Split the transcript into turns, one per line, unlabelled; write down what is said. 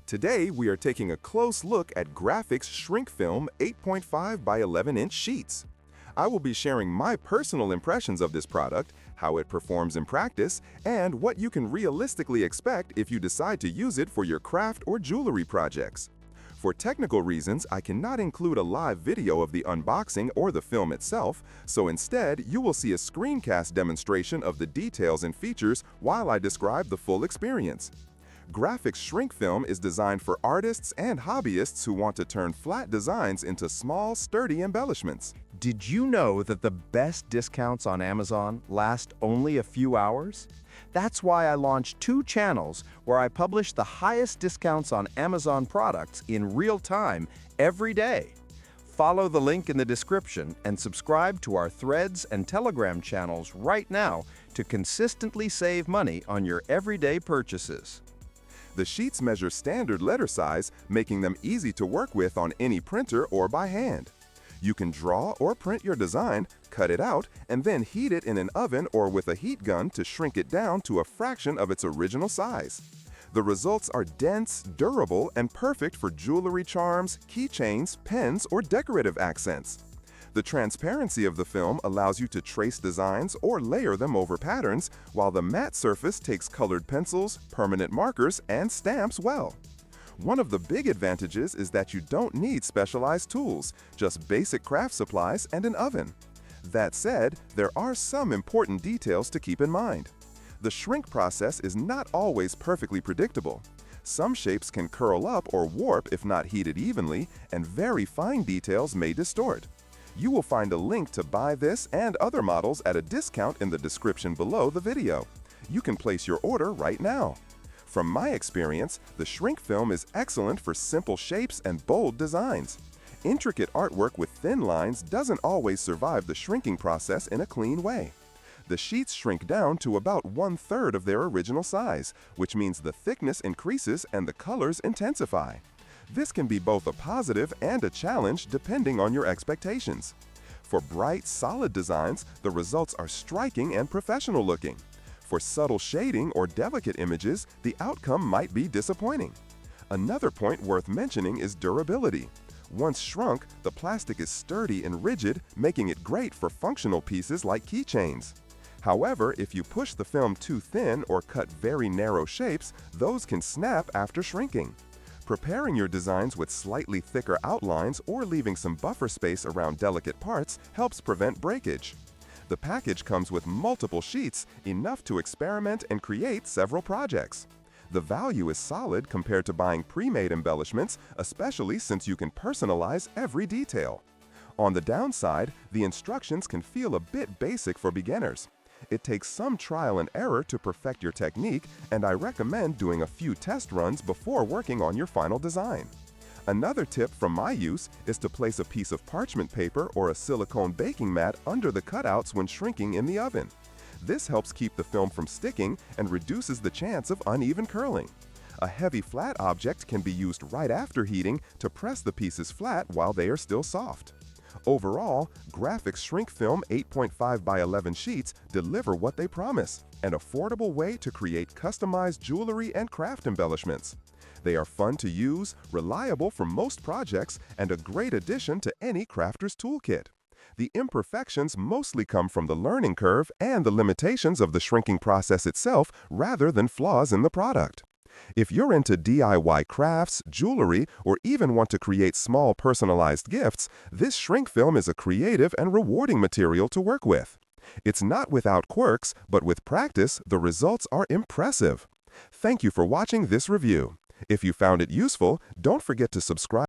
Today, we are taking a close look at Grafix Shrink Film 8.5 by 11-inch sheets. I will be sharing my personal impressions of this product, how it performs in practice, and what you can realistically expect if you decide to use it for your craft or jewelry projects. For technical reasons, I cannot include a live video of the unboxing or the film itself, so instead, you will see a screencast demonstration of the details and features while I describe the full experience. Grafix Shrink Film is designed for artists and hobbyists who want to turn flat designs into small, sturdy embellishments.
Did you know that the best discounts on Amazon last only a few hours? That's why I launched 2 channels where I publish the highest discounts on Amazon products in real time every day. Follow the link in the description and subscribe to our Threads and Telegram channels right now to consistently save money on your everyday purchases.
The sheets measure standard letter size, making them easy to work with on any printer or by hand. You can draw or print your design, cut it out, and then heat it in an oven or with a heat gun to shrink it down to a fraction of its original size. The results are dense, durable, and perfect for jewelry charms, keychains, pens, or decorative accents. The transparency of the film allows you to trace designs or layer them over patterns, while the matte surface takes colored pencils, permanent markers, and stamps well. One of the big advantages is that you don't need specialized tools, just basic craft supplies and an oven. That said, there are some important details to keep in mind. The shrink process is not always perfectly predictable. Some shapes can curl up or warp if not heated evenly, and very fine details may distort. You will find a link to buy this and other models at a discount in the description below the video. You can place your order right now. From my experience, the shrink film is excellent for simple shapes and bold designs. Intricate artwork with thin lines doesn't always survive the shrinking process in a clean way. The sheets shrink down to about 1/3 of their original size, which means the thickness increases and the colors intensify. This can be both a positive and a challenge depending on your expectations. For bright, solid designs, the results are striking and professional looking. For subtle shading or delicate images, the outcome might be disappointing. Another point worth mentioning is durability. Once shrunk, the plastic is sturdy and rigid, making it great for functional pieces like keychains. However, if you push the film too thin or cut very narrow shapes, those can snap after shrinking. Preparing your designs with slightly thicker outlines or leaving some buffer space around delicate parts helps prevent breakage. The package comes with multiple sheets, enough to experiment and create several projects. The value is solid compared to buying pre-made embellishments, especially since you can personalize every detail. On the downside, the instructions can feel a bit basic for beginners. It takes some trial and error to perfect your technique, and I recommend doing a few test runs before working on your final design. Another tip from my use is to place a piece of parchment paper or a silicone baking mat under the cutouts when shrinking in the oven. This helps keep the film from sticking and reduces the chance of uneven curling. A heavy flat object can be used right after heating to press the pieces flat while they are still soft. Overall, Grafix Shrink Film 8.5 by 11 sheets deliver what they promise, an affordable way to create customized jewelry and craft embellishments. They are fun to use, reliable for most projects, and a great addition to any crafter's toolkit. The imperfections mostly come from the learning curve and the limitations of the shrinking process itself rather than flaws in the product. If you're into DIY crafts, jewelry, or even want to create small personalized gifts, this shrink film is a creative and rewarding material to work with. It's not without quirks, but with practice, the results are impressive. Thank you for watching this review. If you found it useful, don't forget to subscribe.